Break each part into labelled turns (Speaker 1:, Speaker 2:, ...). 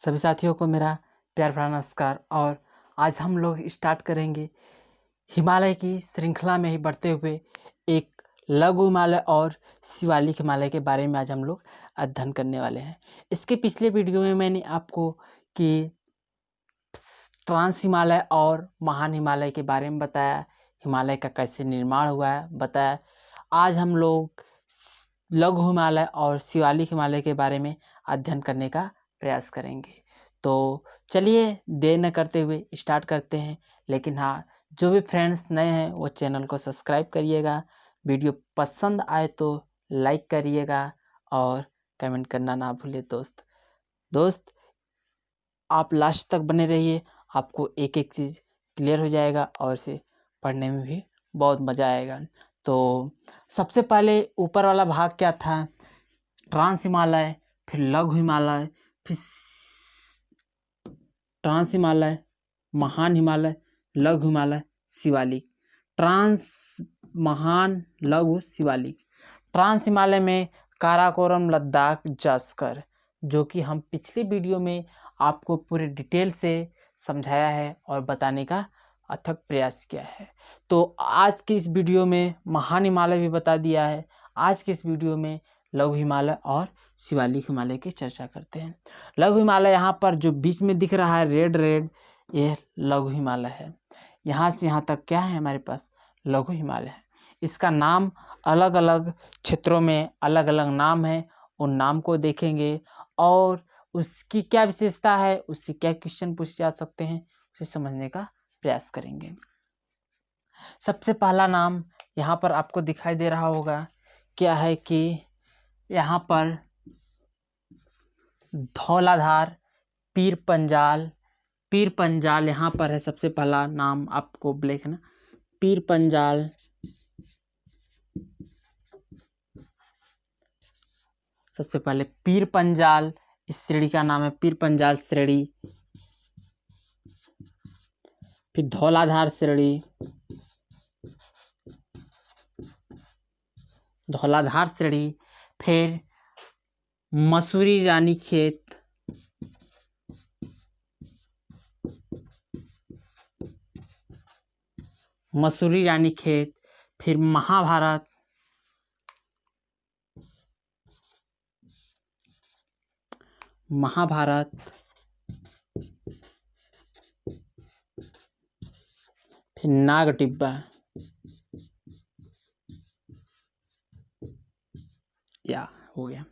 Speaker 1: सभी साथियों को मेरा प्यार भरा नमस्कार। और आज हम लोग स्टार्ट करेंगे हिमालय की श्रृंखला में ही बढ़ते हुए एक लघु हिमालय और शिवालिक हिमालय के बारे में आज हम लोग अध्ययन करने वाले हैं। इसके पिछले वीडियो में मैंने आपको कि ट्रांस हिमालय और महान हिमालय के बारे में बताया, हिमालय का कैसे निर्माण हुआ है बताया। आज हम लोग लघु हिमालय और शिवालिक हिमालय के बारे में अध्ययन करने का प्रयास करेंगे। तो चलिए देर न करते हुए स्टार्ट करते हैं। लेकिन हाँ, जो भी फ्रेंड्स नए हैं वो चैनल को सब्सक्राइब करिएगा, वीडियो पसंद आए तो लाइक करिएगा और कमेंट करना ना भूले। दोस्त आप लास्ट तक बने रहिए, आपको एक एक चीज़ क्लियर हो जाएगा और इसे पढ़ने में भी बहुत मज़ा आएगा। तो सबसे पहले ऊपर वाला भाग क्या था? ट्रांस हिमालय, फिर लघु हिमालय, फिर ट्रांस हिमालय, महान हिमालय, लघु हिमालय, शिवालिक। ट्रांस, महान, लघु, शिवालिक। ट्रांस हिमालय में काराकोरम, लद्दाख, जास्कर, जो कि हम पिछले वीडियो में आपको पूरे डिटेल से समझाया है और बताने का अथक प्रयास किया है। तो आज की इस वीडियो में महान हिमालय भी बता दिया है। आज के इस वीडियो में लघु हिमालय और शिवालिक हिमालय की चर्चा करते हैं। लघु हिमालय यहाँ पर जो बीच में दिख रहा है रेड, ये लघु हिमालय है। यहाँ से यहाँ तक क्या है हमारे पास? लघु हिमालय है। इसका नाम अलग अलग क्षेत्रों में अलग अलग नाम है, उन नाम को देखेंगे और उसकी क्या विशेषता है, उससे क्या क्वेश्चन पूछे जा सकते हैं, उसे समझने का प्रयास करेंगे। सबसे पहला नाम यहाँ पर आपको दिखाई दे रहा होगा, क्या है कि यहाँ पर धौलाधार, पीर पंजाल यहाँ पर है। सबसे पहला नाम आपको लिखना, पीर पंजाल। सबसे पहले पीर पंजाल, इस श्रेणी का नाम है पीर पंजाल श्रेणी। फिर धौलाधार श्रेणी, फिर मसूरी रानीखेत, फिर महाभारत, फिर नाग टिब्बा, या हो गया।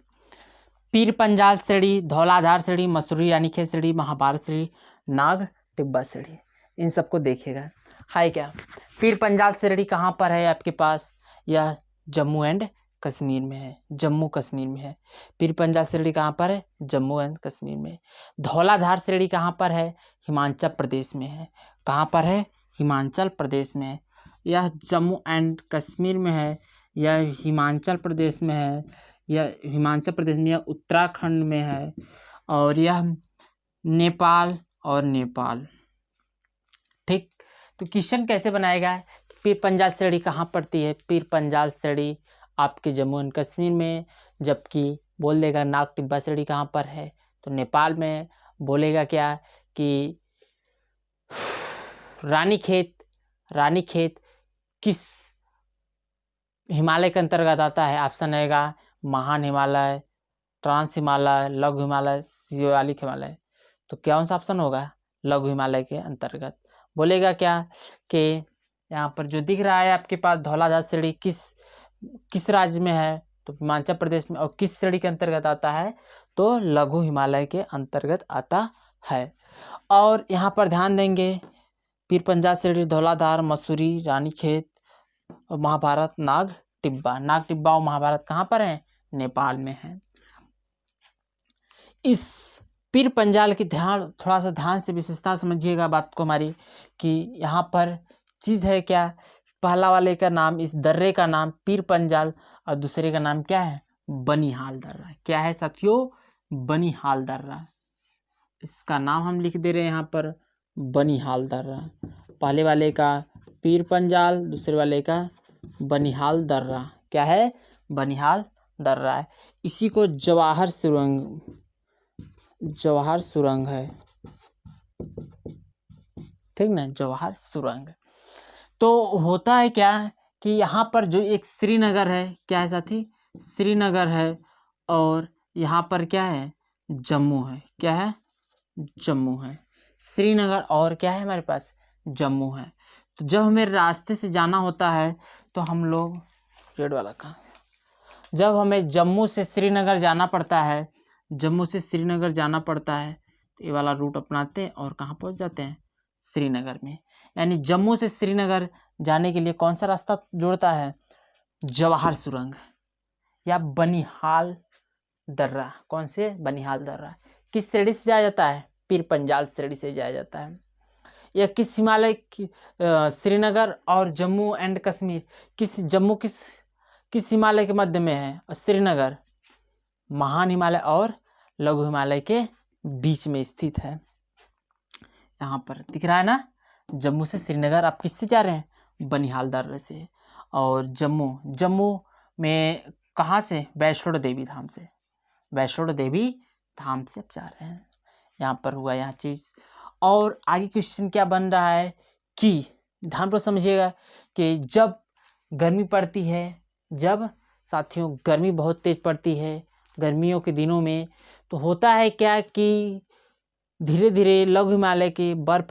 Speaker 1: पीर पंजाल श्रेणी, धौलाधार श्रेणी, मसूरी रानीखेत श्रेणी, महाभारत श्रेणी, नाग टिब्बा श्रेणी, इन सबको देखिएगा। है क्या? पीर पंजाल श्रेणी कहाँ पर है आपके पास? यह जम्मू एंड कश्मीर में है, जम्मू कश्मीर में है। पीर पंजाल श्रेणी कहाँ पर है? जम्मू एंड कश्मीर में। धौलाधार श्रेणी कहाँ पर है? हिमाचल प्रदेश में है। कहाँ पर है? हिमाचल प्रदेश में है। यह जम्मू एंड कश्मीर में है, यह हिमाचल प्रदेश में है, यह हिमाचल प्रदेश में, यह उत्तराखंड में है और यह नेपाल ठीक। तो क्वेश्चन कैसे बनाएगा? पीर पंजाल श्रेणी कहाँ पड़ती है? पीर पंजाल श्रेणी आपके जम्मू एंड कश्मीर में, जबकि बोल देगा नाग टिब्बा श्रेणी कहाँ पर है तो नेपाल में। बोलेगा क्या कि रानीखेत किस हिमालय के अंतर्गत आता है? ऑप्शन रहेगा महान हिमालय, ट्रांस हिमालय, लघु हिमालय, शिवालिक हिमालय। तो क्या सा ऑप्शन होगा? लघु हिमालय के अंतर्गत। बोलेगा क्या कि यहाँ पर जो दिख रहा है आपके पास धौलाधार श्रेणी किस राज्य में है तो हिमाचल प्रदेश में, और किस श्रेणी के अंतर्गत आता है तो लघु हिमालय के अंतर्गत आता है। और यहाँ पर ध्यान देंगे पीर पंजाल श्रेणी, धौलाधार, मसूरी रानीखेत और महाभारत, नाग टिब्बा और महाभारत कहाँ पर है? नेपाल में है। इस पीर पंजाल की थोड़ा सा ध्यान से विशेषता समझिएगा बात को हमारी, कि यहाँ पर चीज़ है क्या? पहला वाले का नाम, इस दर्रे का नाम पीर पंजाल और दूसरे का नाम क्या है? बनिहाल दर्रा। क्या है साथियों? बनिहाल दर्रा। इसका नाम हम लिख दे रहे हैं यहाँ पर बनिहाल दर्रा। पहले वाले का पीर पंजाल, दूसरे वाले का बनिहाल दर्रा। क्या है? बनिहाल दर्रा है। इसी को जवाहर सुरंग जवाहर सुरंग है, ठीक ना, जवाहर सुरंग। तो होता है क्या कि यहाँ पर जो एक श्रीनगर है, क्या है साथी, श्रीनगर है, और यहाँ पर क्या है, जम्मू है, क्या है, जम्मू है। श्रीनगर और क्या है हमारे पास, जम्मू है। तो जब हमें रास्ते से जाना होता है तो हम लोग, रेड वाला कहाँ, जब हमें जम्मू से श्रीनगर जाना पड़ता है, जम्मू से श्रीनगर जाना पड़ता है, तो ये वाला रूट अपनाते हैं और कहाँ पहुँच जाते हैं, श्रीनगर में। यानी जम्मू से श्रीनगर जाने के लिए कौन सा रास्ता जोड़ता है, जवाहर सुरंग या बनिहाल दर्रा। कौन से, बनिहाल दर्रा। किस श्रेणी से जाया जाता है, पीर पंजाल श्रेणी से जाया जाता है। यह किस हिमालय की, श्रीनगर और जम्मू एंड कश्मीर, किस, जम्मू किस हिमालय के मध्य में है, और श्रीनगर महान हिमालय और लघु हिमालय के बीच में स्थित है। यहाँ पर दिख रहा है ना, जम्मू से श्रीनगर आप किससे जा रहे हैं, बनिहाल दर्रे से। और जम्मू में कहाँ से, वैष्णो देवी धाम से, वैष्णो देवी धाम से आप जा रहे हैं। यहाँ पर हुआ यहाँ चीज़। और आगे क्वेश्चन क्या बन रहा है कि ध्यान पर समझिएगा कि जब गर्मी पड़ती है, जब साथियों गर्मी बहुत तेज पड़ती है गर्मियों के दिनों में, तो होता है क्या कि धीरे धीरे लघु हिमालय की बर्फ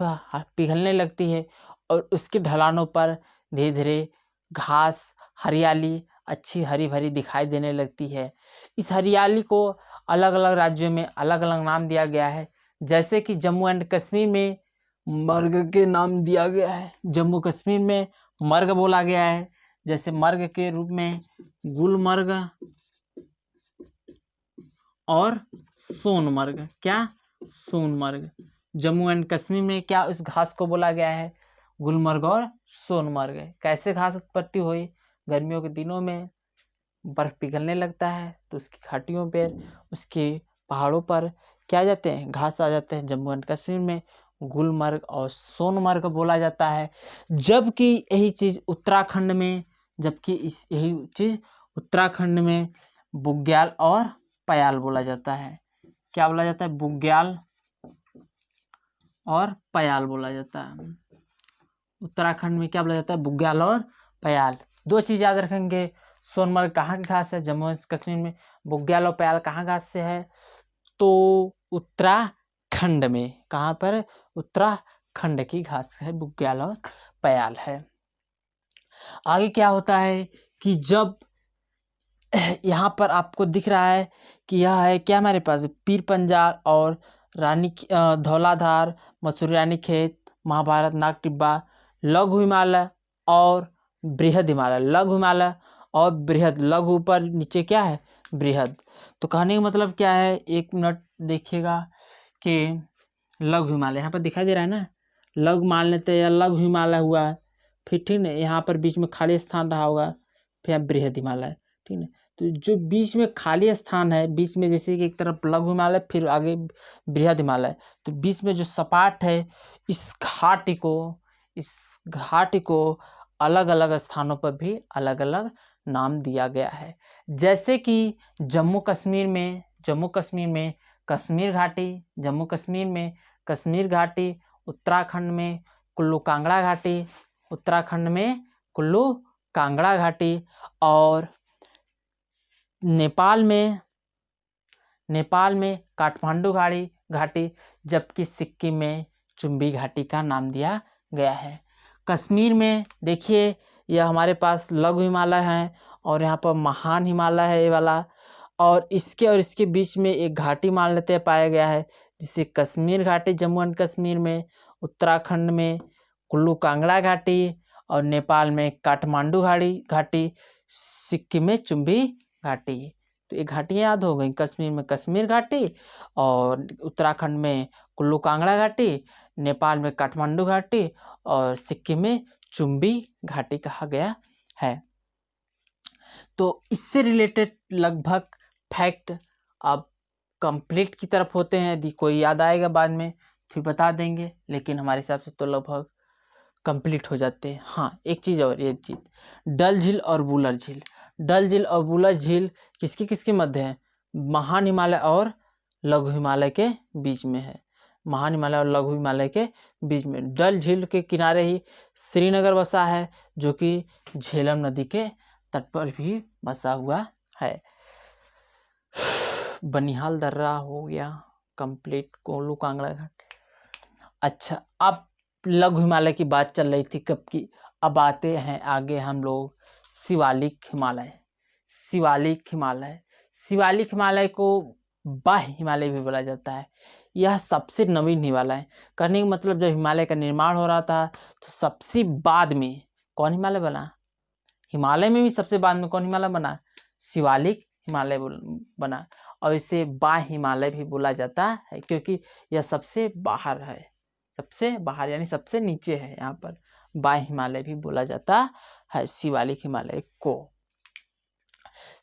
Speaker 1: पिघलने लगती है और उसके ढलानों पर धीरे धीरे घास, हरियाली अच्छी हरी भरी दिखाई देने लगती है। इस हरियाली को अलग अलग राज्यों में अलग अलग नाम दिया गया है। जैसे कि जम्मू एंड कश्मीर में मर्ग के नाम दिया गया है, जम्मू कश्मीर में मर्ग बोला गया है। जैसे मर्ग के रूप में गुलमर्ग और सोनमर्ग, क्या, सोनमर्ग। जम्मू एंड कश्मीर में क्या इस घास को बोला गया है, गुलमर्ग और सोनमर्ग। कैसे घास उत्पत्ति हुई, गर्मियों के दिनों में बर्फ पिघलने लगता है तो उसकी घाटियों पर, उसके पहाड़ों पर क्या आ जाते हैं, घास आ जाते हैं। जम्मू एंड कश्मीर में गुलमर्ग और सोनमर्ग बोला जाता है। जबकि यही चीज़ उत्तराखंड में, यही चीज़ उत्तराखंड में बुग्याल और पयाल बोला जाता है। क्या बोला जाता है, बुग्याल और पयाल बोला जाता है। उत्तराखंड में क्या बोला जाता है, बुग्याल और पयाल। दो चीज़ याद रखेंगे, सोनमर्ग कहाँ की घास है, जम्मू एंड कश्मीर में। बुग्याल और पयाल कहाँ घास से है, तो उत्तराखंड में। कहाँ पर, उत्तराखंड की घास है, बुग्याल और पयाल है। आगे क्या होता है कि जब यहाँ पर आपको दिख रहा है कि यह है क्या, हमारे पास पीर पंजाल और धौलाधार, मसूरी रानीखेत, महाभारत, नागटिब्बा, लघु हिमालय और बृहद हिमालय। लघु हिमालय और बृहद, लघु ऊपर, नीचे क्या है, बृहद। तो कहने का मतलब क्या है, एक मिनट देखिएगा कि लघु हिमालय यहाँ पर दिखाई दे रहा है ना, लघु मान लेते हैं, या लघु हिमालय हुआ, फिर ठीक है, यहाँ पर बीच में खाली स्थान रहा होगा, फिर बृहद हिमालय, ठीक है। तो जो बीच में खाली स्थान है, बीच में जैसे कि एक तरफ लघु हिमालय फिर आगे बृहद हिमालय, तो बीच में जो सपाट है, इस घाटी को अलग अलग स्थानों पर भी अलग अलग नाम दिया गया है। जैसे कि जम्मू कश्मीर में कश्मीर घाटी, जम्मू कश्मीर में कश्मीर घाटी, उत्तराखंड में कुल्लू कांगड़ा घाटी, उत्तराखंड में कुल्लू कांगड़ा घाटी, और नेपाल में काठमांडू घाटी, जबकि सिक्किम में चुम्बी घाटी का नाम दिया गया है। कश्मीर में देखिए, यह हमारे पास लघु हिमालय है और यहाँ पर महान हिमालय है ये वाला, और इसके बीच में एक घाटी मान लेते हैं पाया गया है, जिसे कश्मीर घाटी जम्मू एंड कश्मीर में, उत्तराखंड में कुल्लू कांगड़ा घाटी, और नेपाल में काठमांडू घाटी, सिक्किम में चुम्बी घाटी। तो ये घाटियाँ याद हो गई, कश्मीर में कश्मीर घाटी, और उत्तराखंड में कुल्लू कांगड़ा घाटी, नेपाल में काठमांडू घाटी, और सिक्किम में चुम्बी घाटी कहा गया है। तो इससे रिलेटेड लगभग फैक्ट अब कंप्लीट की तरफ होते हैं। यदि कोई याद आएगा बाद में फिर बता देंगे, लेकिन हमारे हिसाब से तो लगभग कंप्लीट हो जाते हैं। हाँ, एक चीज़ और, ये चीज़, डल झील और वुलर झील। डल झील और वुलर झील किसके मध्य है, महान हिमालय और लघु हिमालय के बीच में है। महान हिमालय और लघु हिमालय के बीच में डल झील के किनारे ही श्रीनगर बसा है, जो कि झेलम नदी के तट पर भी बसा हुआ है। बनिहाल दर्रा हो गया कंप्लीट, कोल्लू कांगड़ा घाट। अच्छा, अब लघु हिमालय की बात चल रही थी कब की, अब आते हैं आगे हम लोग शिवालिक हिमालय। शिवालिक हिमालय, शिवालिक हिमालय को बाह्य हिमालय भी बोला जाता है। यह सबसे नवीन हिमालय, कहने का मतलब जब हिमालय का निर्माण हो रहा था तो सबसे बाद में कौन हिमालय बना? हिमालय में भी सबसे बाद में कौन हिमालय बना? शिवालिक हिमालय बना। और इसे बाह्य हिमालय भी बोला जाता है, क्योंकि यह सबसे बाहर है, सबसे बाहर यानी सबसे नीचे है। यहाँ पर बाह्य हिमालय भी बोला जाता है शिवालिक हिमालय को।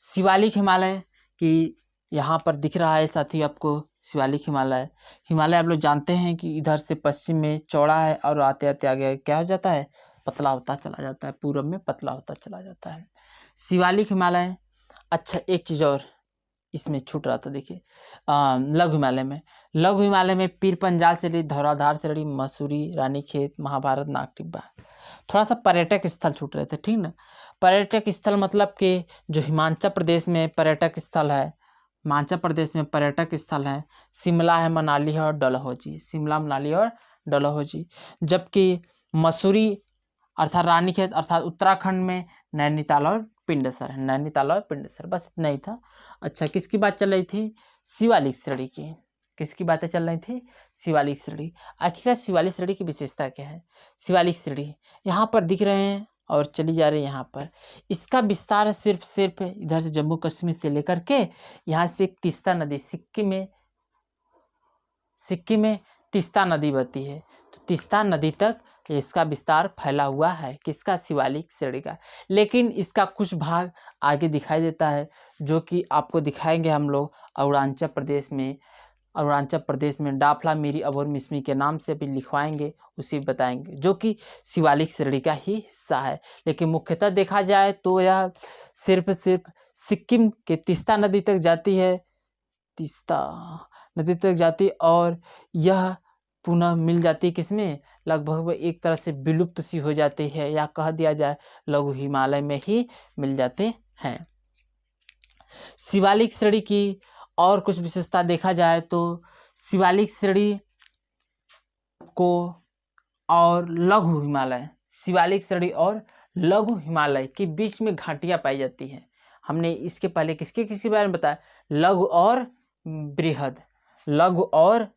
Speaker 1: शिवालिक हिमालय की यहाँ पर दिख रहा है साथी आपको शिवालिक हिमालय। हिमालय आप लोग जानते हैं कि इधर से पश्चिम में चौड़ा है और आते आते आगे क्या हो जाता है? पतला होता चला जाता है, पूरब में पतला होता चला जाता है शिवालिक हिमालय। अच्छा, एक चीज़ और इसमें छूट रहा था, देखिए लघु हिमालय में, लघु हिमालय में पीर पंजाल से लेकर धौलाधार से लेकर मसूरी, रानीखेत, महाभारत, नागटिब्बा, थोड़ा सा पर्यटक स्थल छूट रहे थे, ठीक ना। पर्यटक स्थल मतलब कि जो हिमाचल प्रदेश में पर्यटक स्थल है, हिमाचल प्रदेश में पर्यटक स्थल है, शिमला है, मनाली है और डलहौजी, शिमला, मनाली और डलहौजी। जबकि मसूरी अर्थात रानीखेत अर्थात उत्तराखंड में नैनीताल और पिंडसर है, नैनीताल और पिंडसर, बस इतना ही था। अच्छा, किसकी बात चल रही थी? शिवालिक श्रेणी की। किसकी बातें चल रही थी? शिवालिक श्रेणी। आखिर शिवालिक श्रेणी की विशेषता क्या है? शिवालिक श्रेणी यहाँ पर दिख रहे हैं और चली जा रही है यहाँ पर। इसका विस्तार सिर्फ इधर से जम्मू कश्मीर से लेकर के यहाँ से तीस्ता नदी, सिक्किम में तीस्ता नदी बहती है, तो तीस्ता नदी तक इसका विस्तार फैला हुआ है। किसका? शिवालिक श्रेणी का। लेकिन इसका कुछ भाग आगे दिखाई देता है, जो कि आपको दिखाएंगे हम लोग अरुणाचल प्रदेश में डाफला, मिरी, अबोर, मिसमी के नाम से भी लिखवाएंगे, उसे बताएंगे, जो कि शिवालिक श्रेणी का ही हिस्सा है। लेकिन मुख्यतः देखा जाए तो यह सिर्फ सिक्किम के तीस्ता नदी तक जाती है, तीस्ता नदी तक जाती, और यह पुनः मिल जाती है किसमें? लगभग एक तरह से विलुप्त सी हो जाती है, या कह दिया जाए लघु हिमालय में ही मिल जाते हैं। शिवालिक श्रेणी की और कुछ विशेषता देखा जाए तो शिवालिक श्रेणी को और लघु हिमालय, शिवालिक श्रेणी और लघु हिमालय के बीच में घाटियां पाई जाती हैं। हमने इसके पहले किसके बारे में बताया? लघु और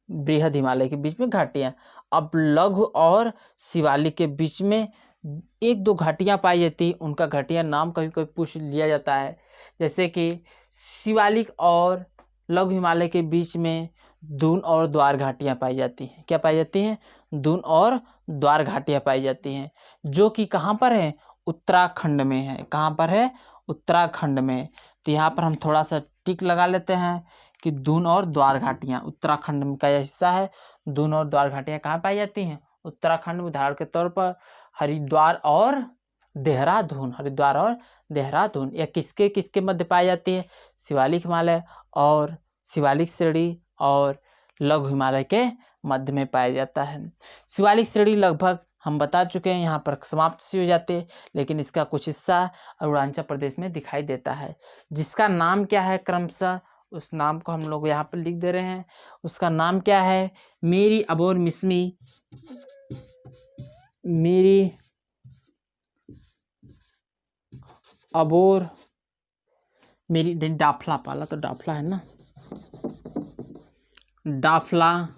Speaker 1: बृहद हिमालय के बीच में घाटियां। अब लघु और शिवालिक के बीच में एक दो घाटियां पाई जाती, उनका घाटियां नाम कभी कभी पूछ लिया जाता है। जैसे कि शिवालिक और लघु हिमालय के बीच में दून और द्वार घाटियां पाई जाती हैं। क्या पाई जाती हैं? दून और द्वार घाटियां पाई जाती हैं, जो कि कहाँ पर है? उत्तराखंड में है। कहाँ पर है? उत्तराखंड में। तो यहाँ पर हम थोड़ा सा टिक लगा लेते हैं कि दून और द्वार घाटियां उत्तराखंड का हिस्सा है। दून और द्वार घाटियां कहाँ पाई जाती हैं? उत्तराखंड में। उदाहरण के तौर पर हरिद्वार और देहरादून। या किसके मध्य पाई जाती है? शिवालिक हिमालय और शिवालिक श्रेणी और लघु हिमालय के मध्य में पाया जाता है। शिवालिक श्रेणी लगभग हम बता चुके हैं, यहाँ पर समाप्त सी हो जाती है, लेकिन इसका कुछ हिस्सा अरुणाचल प्रदेश में दिखाई देता है, जिसका नाम क्या है क्रमशः, उस नाम को हम लोग यहाँ पर लिख दे रहे हैं। उसका नाम क्या है? मिरी, अबोर, मिसमी, मिरी, अबोर, मेरी डाफला, पाला तो डाफला है ना, डाफला,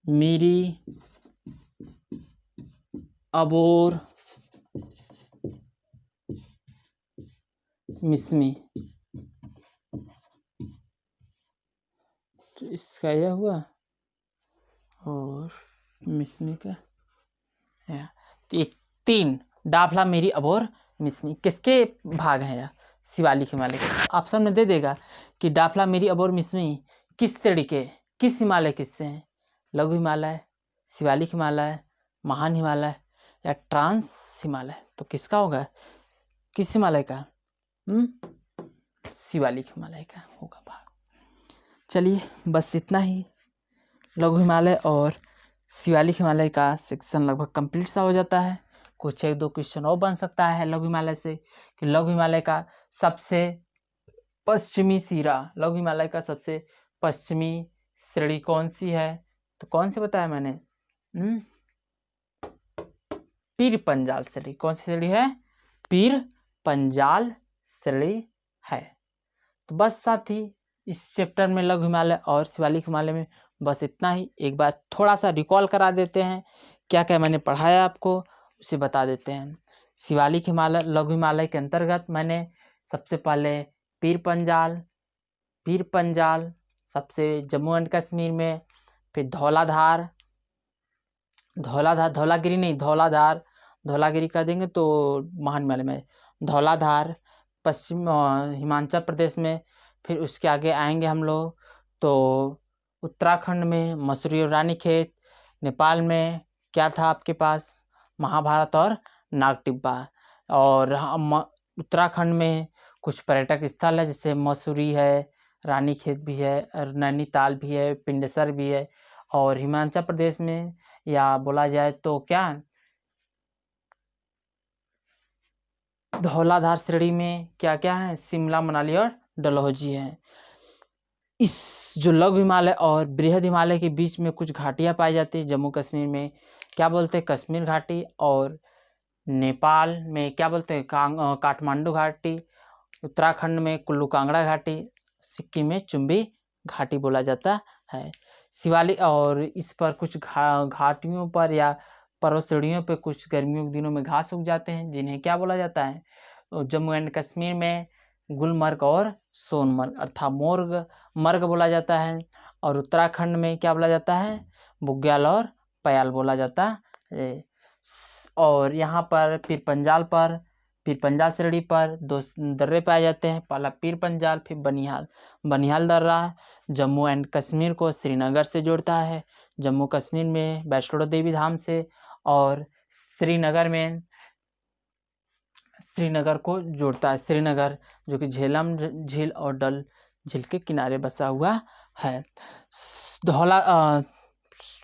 Speaker 1: मिरी, अबोर, मिसमी। तो इसका यह हुआ और मिसमी का तो ये तीन डाफला, मिरी, अबोर, मिसमी किसके भाग हैं? यह शिवालिक हिमालय के। ऑप्शन में दे देगा कि डाफला, मिरी, अबोर, मिसमी किस श्रेणी के, किस हिमालय किससे हैं? लघु हिमालय, शिवालिक हिमालय, महान हिमालय या ट्रांस हिमालय। तो किसका होगा? किस हिमालय का? शिवालिक हिमालय का होगा भाग। चलिए बस इतना ही। लघु हिमालय और शिवालिक हिमालय का सेक्शन लगभग कंप्लीट सा हो जाता है। कुछ एक दो क्वेश्चन और बन सकता है लघु हिमालय से कि लघु हिमालय का सबसे पश्चिमी सिरा, लघु हिमालय का सबसे पश्चिमी श्रेणी कौन सी है? तो कौन सी बताया मैंने? पीर पंजाल श्रेणी। कौन सी श्रेणी है? पीर पंजाल श्रेणी है। तो बस साथी इस चैप्टर में लघु हिमालय और शिवालिक हिमालय में बस इतना ही। एक बार थोड़ा सा रिकॉल करा देते हैं, क्या क्या मैंने पढ़ाया आपको उसे बता देते हैं। शिवालिक हिमालय लघु हिमालय के अंतर्गत मैंने सबसे पहले पीर पंजाल सबसे जम्मू एंड कश्मीर में, फिर धौलाधार, धौलागिरी नहीं, धौलागिरी कह देंगे तो महान हिमालय में, धौलाधार पश्चिम हिमाचल प्रदेश में। फिर उसके आगे आएंगे हम लोग तो उत्तराखंड में मसूरी और रानीखेत, नेपाल में क्या था आपके पास? महाभारत और नागटिब्बा। और उत्तराखंड में कुछ पर्यटक स्थल है जैसे मसूरी है, रानीखेत भी है, नैनीताल भी है, पिंडसर भी है। और हिमाचल प्रदेश में या बोला जाए तो क्या धौलाधार श्रेणी में क्या क्या है? शिमला, मनाली और डलहौजी है। इस जो लघु हिमालय और बृहद हिमालय के बीच में कुछ घाटियां पाई जाती है। जम्मू कश्मीर में क्या बोलते हैं? कश्मीर घाटी। और नेपाल में क्या बोलते हैं? काठमांडू घाटी। उत्तराखंड में कुल्लू कांगड़ा घाटी। सिक्किम में चुम्बी घाटी बोला जाता है। शिवालिक और इस पर कुछ घाटियों पर या पर्वत श्रेणियों पर कुछ गर्मियों के दिनों में घास उग जाते हैं जिन्हें क्या बोला जाता है? जम्मू एंड कश्मीर में गुलमर्ग और सोनमर्ग अर्थात मर्ग बोला जाता है। और उत्तराखंड में क्या बोला जाता है? बुग्याल और पयाल बोला जाता है। और यहाँ पर पीर पंजाल श्रेणी पर दो दर्रे पाए जाते हैं, पहला पीर पंजाल फिर बनिहाल दर्रा जम्मू एंड कश्मीर को श्रीनगर से जोड़ता है। जम्मू कश्मीर में वैष्णो देवी धाम से, और श्रीनगर में श्रीनगर को जोड़ता है। श्रीनगर जो कि झेलम झील और डल झील के किनारे बसा हुआ है।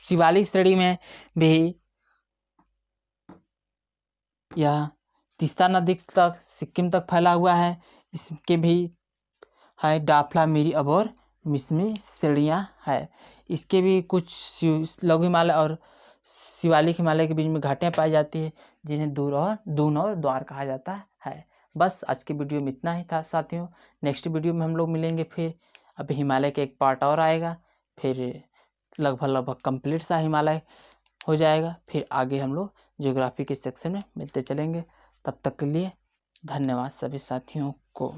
Speaker 1: शिवालिक श्रेणी में भी यह तीस्ता नदी तक सिक्किम तक फैला हुआ है। इसके भी है डाफला, मिरी, अबोर, मिसमी श्रेणियाँ है। इसके भी कुछ लघु हिमालय और शिवालिक हिमालय के बीच में घाटियाँ पाई जाती है जिन्हें दून और द्वार कहा जाता है। बस आज के वीडियो में इतना ही था साथियों। नेक्स्ट वीडियो में हम लोग मिलेंगे फिर। अभी हिमालय का एक पार्ट और आएगा, फिर लगभग कंप्लीट सा हिमालय हो जाएगा। फिर आगे हम लोग ज्योग्राफी के सेक्शन में मिलते चलेंगे। तब तक के लिए धन्यवाद सभी साथियों को।